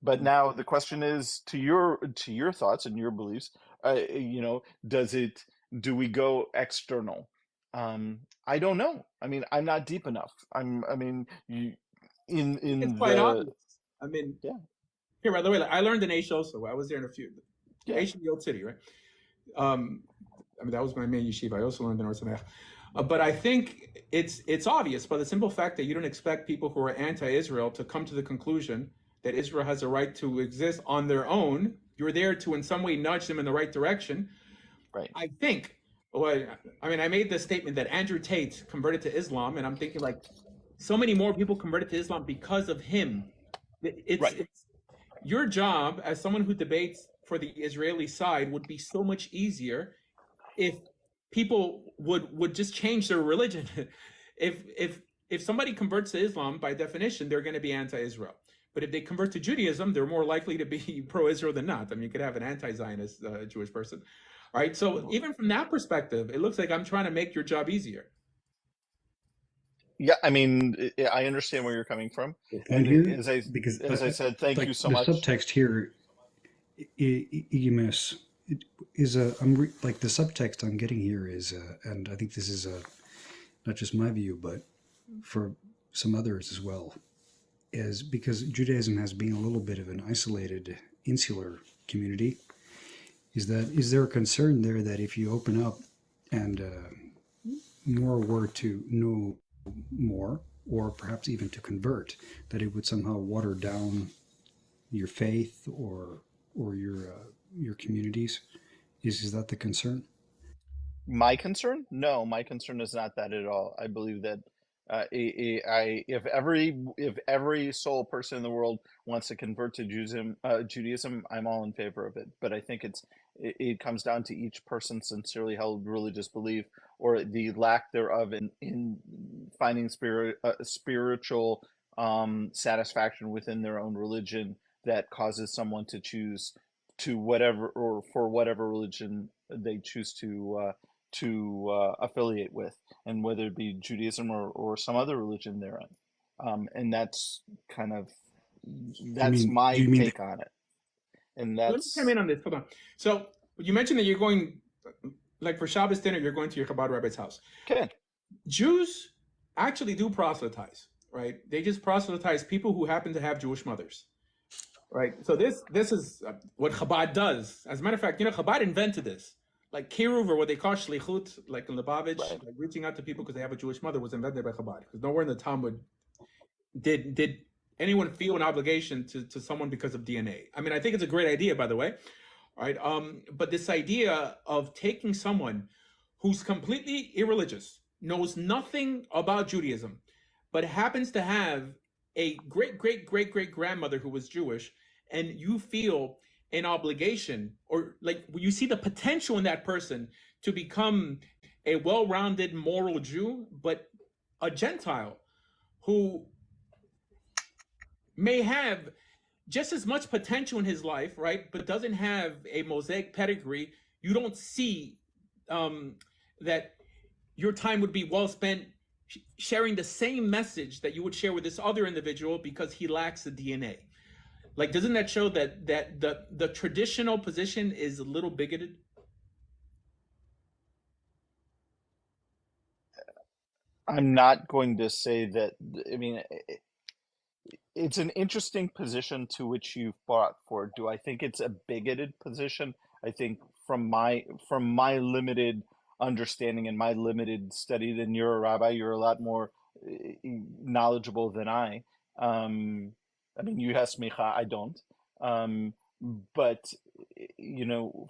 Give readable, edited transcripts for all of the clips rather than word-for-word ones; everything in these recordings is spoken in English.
But now the question is, to your thoughts and your beliefs, does it do we go external? I don't know. I mean, I'm not deep enough. I mean, I think it's in quite the obvious. I mean, yeah, here, by the way, like, I learned in Aish also. I was there in a few. yeah, Aish in the old city, right? Um, I mean, that was my main yeshiva. I also learned in Orzamech. But I think it's obvious by the simple fact that you don't expect people who are anti-Israel to come to the conclusion that Israel has a right to exist on their own. You're there to in some way nudge them in the right direction. right. I think. Well, I mean, I made the statement that Andrew Tate converted to Islam, and I'm thinking like so many more people converted to Islam because of him. Right. It's your job as someone who debates for the Israeli side would be so much easier if people would just change their religion. If somebody converts to Islam, by definition, they're going to be anti-Israel. But if they convert to Judaism, they're more likely to be pro-Israel than not. I mean, you could have an anti-Zionist Jewish person. All right. So even from that perspective, it looks like I'm trying to make your job easier. Yeah, I mean, I understand where you're coming from, The point and here, as I because as I said, thank you like so the much. subtext here, EMS is like the subtext I'm getting here is, and I think this is not just my view, but for some others as well, is because Judaism has been a little bit of an isolated, insular community. Is there a concern there that if you open up and more were to know more, or perhaps even to convert, that it would somehow water down your faith or your communities? Is that the concern? My concern? No, my concern is not that at all. I believe that if every sole person in the world wants to convert to Judaism, I'm all in favor of it. But I think it comes down to each person's sincerely held religious belief or the lack thereof in finding spiritual satisfaction within their own religion that causes someone to choose to whatever or for whatever religion they choose to affiliate with, and whether it be Judaism or some other religion they're in. And kind of that's Do my you mean take on it. And Let me come that's in on this. Hold on. So you mentioned that you're going, like for Shabbos dinner, you're going to your Chabad rabbi's house. okay. Jews actually do proselytize, right? They just proselytize people who happen to have Jewish mothers, right? So this is what Chabad does. As a matter of fact, Chabad invented this. Like kiruv, or what they call shlichut, like in Lubavitch, Right. like reaching out to people because they have a Jewish mother, was invented by Chabad. Because nowhere in the Talmud did anyone feel an obligation to someone because of DNA. I mean, I think it's a great idea, by the way. All right. But this idea of taking someone who's completely irreligious, knows nothing about Judaism, but happens to have a great great great great grandmother who was Jewish, and you feel an obligation, or like you see the potential in that person to become a well-rounded moral Jew, but a Gentile who may have just as much potential in his life, right, but doesn't have a Mosaic pedigree. You don't see that your time would be well spent sharing the same message that you would share with this other individual because he lacks the DNA. Like, doesn't that show that the traditional position is a little bigoted? I'm not going to say that. I mean, it's an interesting position to which you've brought forward. Do I think it's a bigoted position? I think from my limited understanding and my limited study, then you're a rabbi. You're a lot more knowledgeable than I. I mean, you have smicha, I don't. Um, but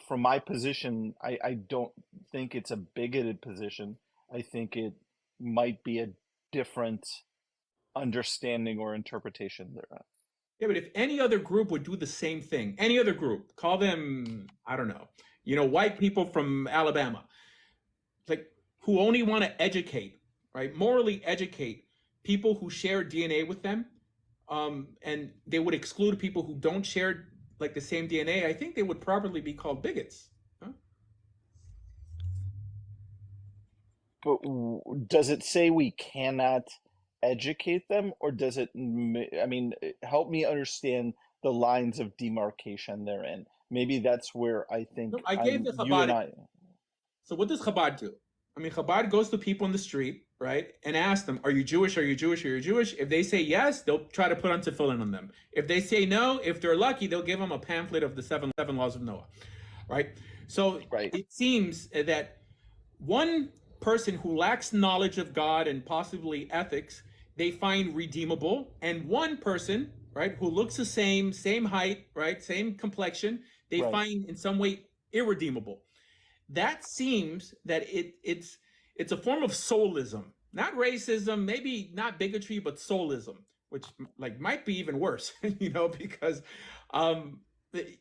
from my position, I don't think it's a bigoted position. I think it might be a different understanding or interpretation thereof. Yeah, but if any other group would do the same thing, any other group, call them, I don't know, white people from Alabama, like who only want to educate, right? Morally educate people who share DNA with them, and they would exclude people who don't share like the same DNA. I think they would probably be called bigots. Huh? But does it say we cannot educate them, or does it? I mean, help me understand the lines of demarcation they're in. Maybe that's where I think No, I gave the you and Chabad. I. So what does Chabad do? I mean, Chabad goes to people in the street, right, and asks them, "Are you Jewish? Are you Jewish? Are you Jewish?" If they say yes, they'll try to put on tefillin on them. If they say no, if they're lucky, they'll give them a pamphlet of the seven laws of Noah, right? So Right. it seems that one person who lacks knowledge of God and possibly ethics, they find redeemable, and one person, right, who looks the same height, right, same complexion, they Right. find in some way irredeemable. That seems that it's a form of soulism, not racism, maybe not bigotry, but soulism, which like might be even worse, because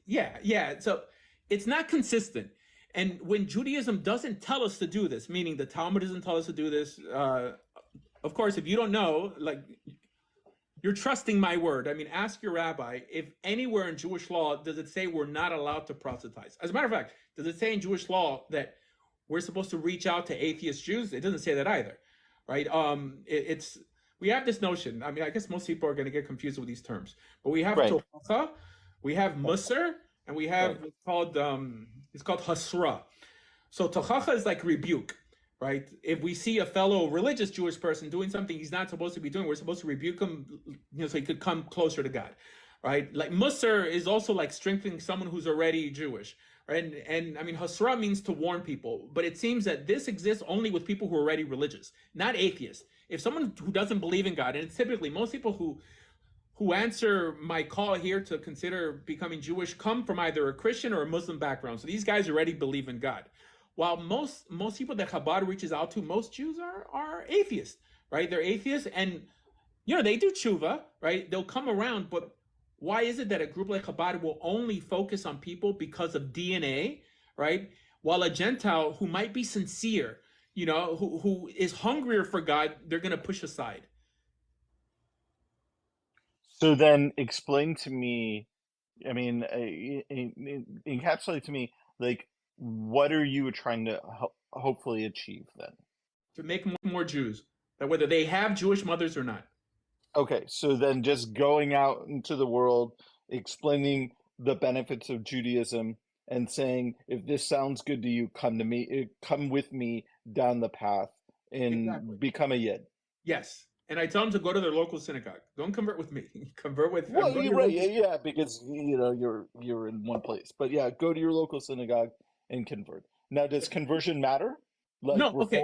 yeah. So it's not consistent. And when Judaism doesn't tell us to do this, meaning the Talmud doesn't tell us to do this, of course, if you don't know, like, you're trusting my word. I mean, ask your rabbi if anywhere in Jewish law does it say we're not allowed to proselytize. As a matter of fact, does it say in Jewish law that we're supposed to reach out to atheist Jews? It doesn't say that either, right? We have this notion. I mean, I guess most people are going to get confused with these terms, but we have Right. tochacha, we have musar, and we have Right. it's called hasra. So tochacha is like rebuke. Right? If we see a fellow religious Jewish person doing something he's not supposed to be doing, we're supposed to rebuke him, so he could come closer to God, right? Like Musar is also like strengthening someone who's already Jewish, right? And I mean, Hasra means to warn people, but it seems that this exists only with people who are already religious, not atheists. If someone who doesn't believe in God, and it's typically most people who answer my call here to consider becoming Jewish come from either a Christian or a Muslim background. So these guys already believe in God. While most people that Chabad reaches out to, most Jews are atheists, right? They're atheists, and they do tshuva, right? They'll come around, but why is it that a group like Chabad will only focus on people because of DNA, right? While a Gentile who might be sincere, who is hungrier for God, they're going to push aside. So then explain to me, I mean, encapsulate to me, like, what are you trying to hopefully achieve then? To make more Jews, that whether they have Jewish mothers or not. Okay, so then just going out into the world, explaining the benefits of Judaism and saying, if this sounds good to you, come to me, come with me down the path and Exactly. become a Yid. Yes. And I tell them to go to their local synagogue. Don't convert with me. Convert with. Well, you're right, yeah, because you're in one place. But yeah, go to your local synagogue and convert. Now, does conversion matter? Like No, okay.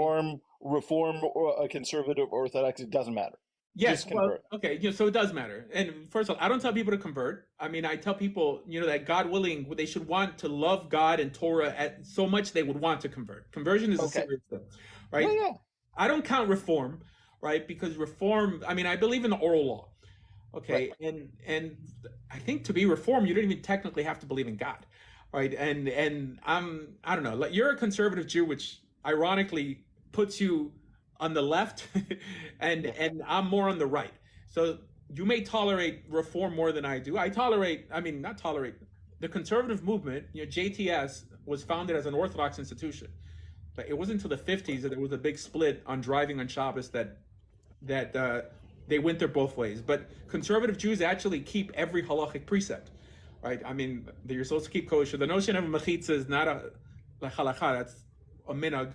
reform, or a conservative Orthodox, it doesn't matter. Yes, Just convert. well, okay, so it does matter. And first of all, I don't tell people to convert. I mean, I tell people, that God willing, they should want to love God and Torah so much they would want to convert. Conversion is a serious thing, right? Yeah. I don't count reform, right? Because reform, I mean, I believe in the oral law, okay? Right. And I think to be reformed, you don't even technically have to believe in God, right? And I don't know, like, you're a conservative Jew, which ironically puts you on the left, and I'm more on the right. So you may tolerate reform more than I do. Not tolerate. The conservative movement, JTS, was founded as an Orthodox institution. But it wasn't until the 50s that there was a big split on driving on Shabbos that they went there both ways. But conservative Jews actually keep every halachic precept, right? I mean, you're supposed to keep kosher. The notion of mechitza is not a halakha, that's a minhag.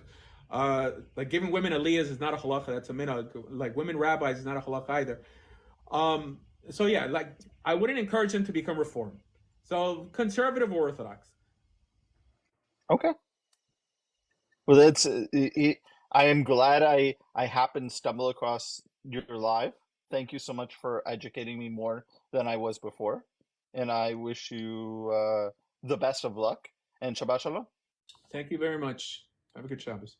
Like giving women aliyahs is not a halacha, that's a minhag. Like women rabbis is not a halacha either. So yeah, like I wouldn't encourage them to become reformed. So conservative or Orthodox. Okay. Well, that's I am glad I happened to stumble across your live. Thank you so much for educating me more than I was before, and I wish you the best of luck and Shabbat Shalom. Thank you very much. Have a good Shabbos.